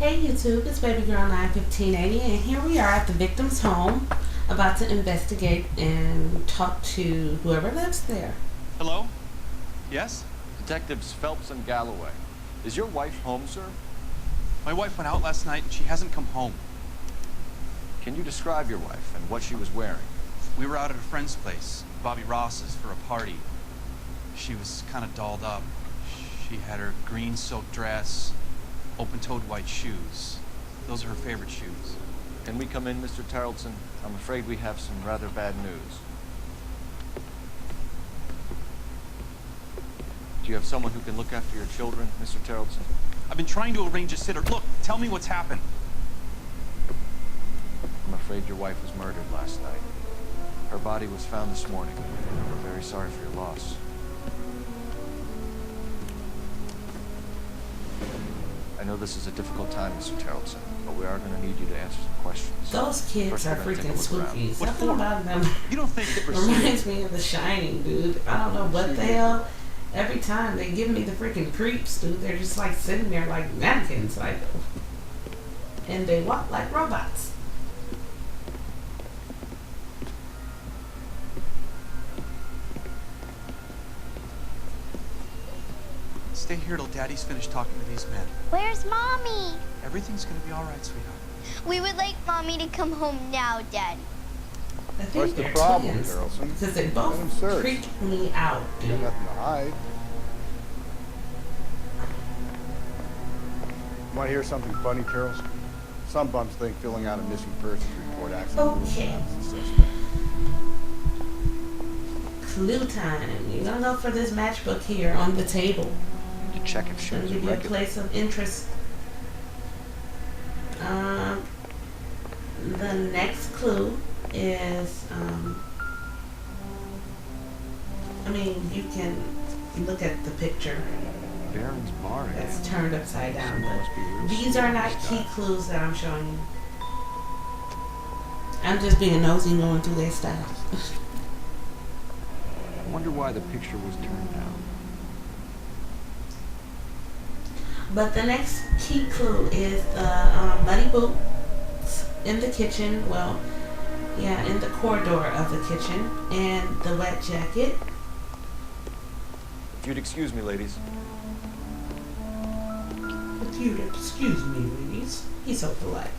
Hey YouTube, it's Baby Girl 91580, and here we are at the victim's home, about to investigate and talk to whoever lives there. Hello? Yes? Detectives Phelps and Galloway. Is your wife home, sir? My wife went out last night and she hasn't come home. Can you describe your wife and what she was wearing? We were out at a friend's place, Bobby Ross's, for a party. She was kind of dolled up. She had her green silk dress, open-toed white shoes. Those are her favorite shoes. Can we come in, Mr. Tarleton? I'm afraid we have some rather bad news. Do you have someone who can look after your children, Mr. Tarleton? I've been trying to arrange a sitter. Look, tell me what's happened. I'm afraid your wife was murdered last night. Her body was found this morning. We're very sorry for your loss. I know this is a difficult time, Mr. Tarleton, but we are going to need you to answer some questions. Those kids First, are we're gonna take a freaking look around. spooky. What Something for? about them You don't think that we're reminds me of The Shining, dude. I don't know what the hell. Every time they give me the freaking creeps, dude. They're just like sitting there like mannequins, like, and they walk like robots. Stay here till Daddy's finished talking to these men. Where's Mommy? Everything's gonna be all right, sweetheart. We would like Mommy to come home now, Daddy. I think What's the they're problem, twins, Carlson? because they Let 'em both search. freak me out, You got dude. nothing to hide. Want to hear something funny, Charles? Some bums think filling out a missing persons report accidentally Okay. stops the suspect. Clue time. You're gonna go for this matchbook here on the table. To check if she Gonna was a give you a regular. place of interest. The next clue is, I mean, you can look at the picture. Baron's Bar. It's turned upside down, Must be real but these are not serious key stuff. clues that I'm showing you. I'm just being nosy going through their stuff. I wonder why the picture was turned down. But the next key clue is the muddy boots in the kitchen. Well, yeah, in the corridor of the kitchen, and the wet jacket. If you'd excuse me, ladies. If you'd excuse me, ladies. He's so polite.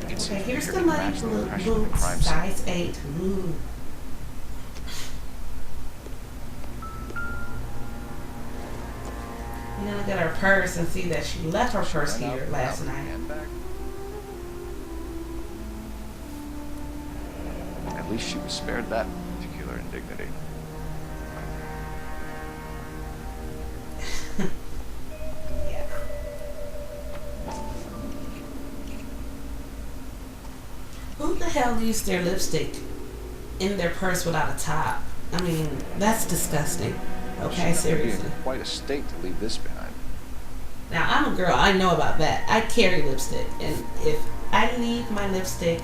You can see Okay, from here's here the we muddy match the impression of the boots, crime scene. size 8. Ooh. We're gonna get her purse and see that she left her purse Right out here and last out with the night. handbag. At least she was spared that particular indignity. Yeah. Who the hell leaves their lipstick in their purse without a top? I mean, that's disgusting. Okay, She'd have to be seriously. in quite a state to leave this behind. Now, I'm a girl. I know about that. I carry lipstick. And if I leave my lipstick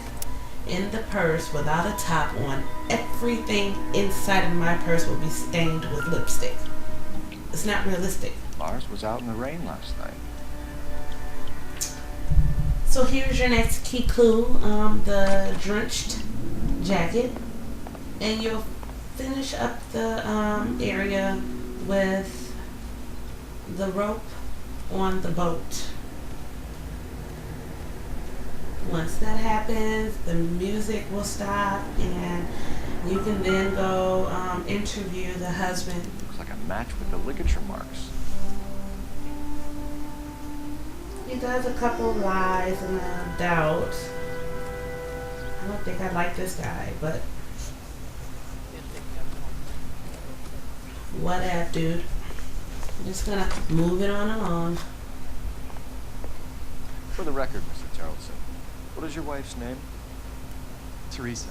in the purse without a top on, everything inside of my purse will be stained with lipstick. It's not realistic. Lars was out in the rain last night. So here's your next key clue, the drenched jacket. And you'll finish up the area with the rope on the boat. Once that happens, the music will stop and you can then go interview the husband. Looks like a match with the ligature marks. He does a couple lies and a doubt. I don't think I like this guy, but whatever, dude. I'm just gonna move it on along. For the record, Mr. Tarleton, what is your wife's name? Teresa.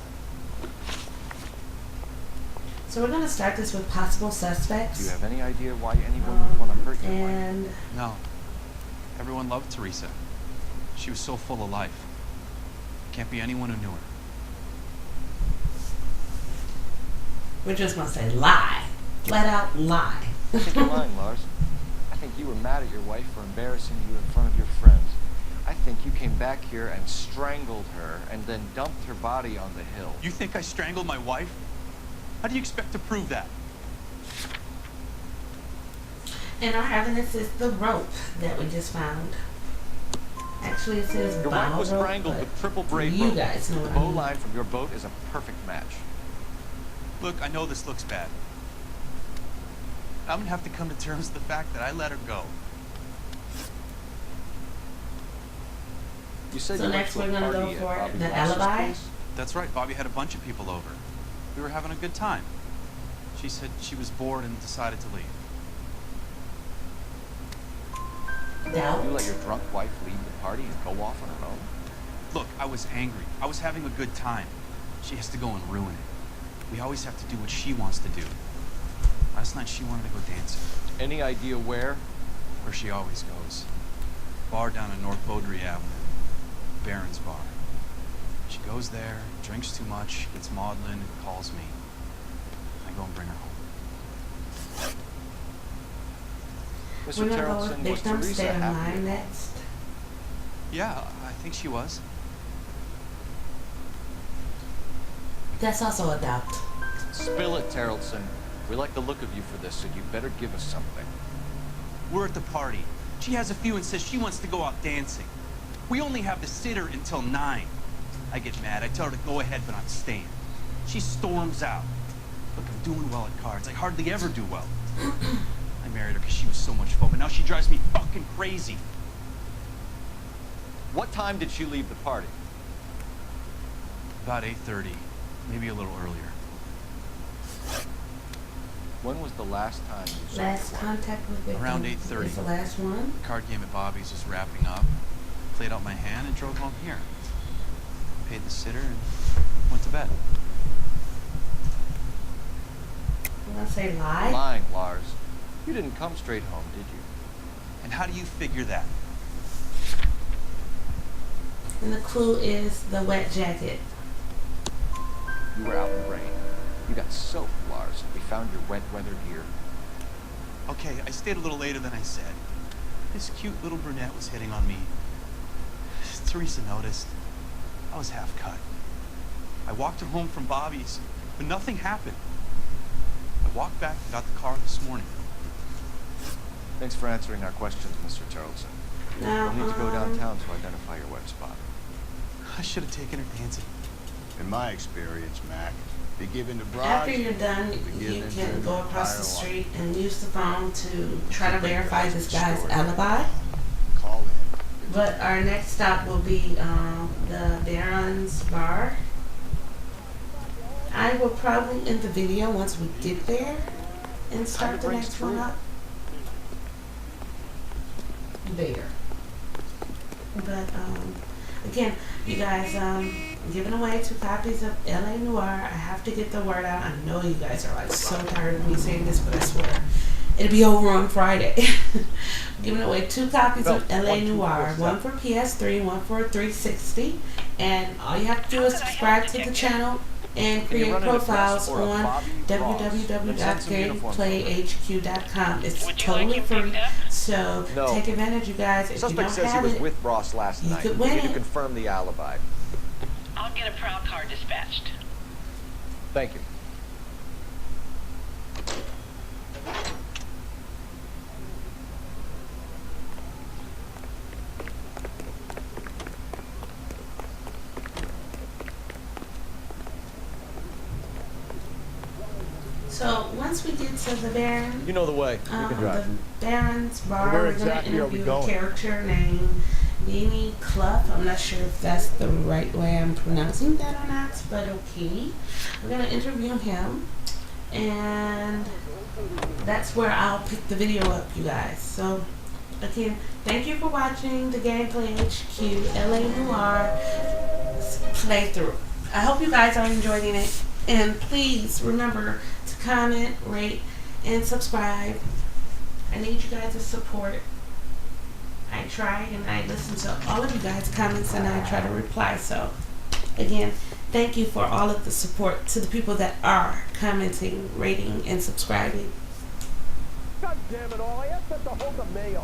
So we're gonna start this with possible Do you suspects. have any idea why anyone would want to hurt your wife? And No. Everyone loved Teresa. She was so full of life. Can't be anyone who knew her. we're just gonna say lie. Flat out lie. I think you're lying, Lars. I think think you were mad at your wife for embarrassing you in front of your friends. I think you came back here and strangled her and then dumped her body on the hill. You think I strangled my wife? How do you expect to prove that? And our evidence is the rope that we just found. Actually, it says Your wife was strangled with triple braid you rope. guys know The what I bow mean. line from your boat is a perfect match. Look, I know this looks bad. I'm gonna have to come to terms with the fact that I let her go. You said So you went next to a we're gonna go party at for Bobby the Ross's alibi? place? That's right, Bobby had a bunch of people over. We were having a good time. She said she was bored and decided to leave. Doubt. You let your drunk wife leave the party and go off on her own? Look, I was angry. I was having a good time. She has to go and ruin it. We always have to do what she wants to do. Last night she wanted to go dancing. Any idea where? Where she always goes. Bar down on North Beaudry Avenue. Baron's Bar. She goes there, drinks too much, gets maudlin, and calls me. I go and bring her home. We're Mr. gonna go with Terrelson, was victim state Teresa of happy? mind next. Yeah, I think she was. That's also a doubt. Spill it, Terrelson. We like the look of you for this, so you better give us something. We're at the party. She has a few and says she wants to go out dancing. We only have the sitter until 9. I get mad. I tell her to go ahead, but I'm staying. She storms out. Look, I'm doing well at cards. I hardly ever do well. I married her because she was so much fun, but now she drives me fucking crazy. What time did she leave the party? About 8:30, maybe a little earlier. When was the last time you saw Last your wife? contact with victim. Around 8:30. Is the last one. The card game at Bobby's was wrapping up. Played out my hand and drove home here. Paid the sitter and went to bed. I'm gonna say lie. Lying, Lars. You didn't come straight home, did you? And how do you figure that? And the clue is the wet jacket. You were out in the rain. You got soaked, Lars. We found your wet weather gear. Okay, I stayed a little later than I said. This cute little brunette was hitting on me. Teresa noticed. I was half cut. I walked her home from Bobby's, but nothing happened. I walked back and got the car this morning. Thanks for answering our questions, Mr. Terrelson. Now, We'll need to go downtown to identify your wet spot. I should have taken her dancing. In my experience, Mac, if you give in to bribes, after you're done, begin you into can an go across the entire street and use the phone to try to verify this guy's Story. alibi. Call in. But our next stop will be the Baron's Bar. I will probably end the video once we get there and start the brings next one true. up. There. But again, you guys, I'm giving away 2 copies of LA Noire. I have to get the word out. I know you guys are like so tired of me saying this, but I swear it'll be over on Friday. I'm giving away 2 copies of Phelps, LA 1, 2, Noire, 4, one for PS3, one for 360, and all you have to do is subscribe to the channel and Can you create run an profiles address or a on Bobby Ross and send some uniforms over? www.gameplayhq.com. It's Would you like totally it free, picked up? so No. take advantage, you guys. If you Suspect don't says he have was it, with Ross last you night. could We win need to it. confirm the alibi. I'll get a prowl car dispatched. Thank you. So once we get to the Baron, You know the way. You can the drive. Baron's Bar, Where we're exactly going are to we interview going? a character named Beanie Clough. I'm not sure if that's the right way I'm pronouncing that or not, but okay. We're going to interview him, and that's where I'll pick the video up, you guys. So again, thank you for watching the Gameplay HQ LA Noire playthrough. I hope you guys are enjoying it, and please remember to comment, rate, and subscribe. I need you guys' support. I try and I listen to all of you guys' comments and I try to reply. So again, thank you for all of the support to the people that are commenting, rating, and subscribing. God damn it all. I asked them to hold the mayo.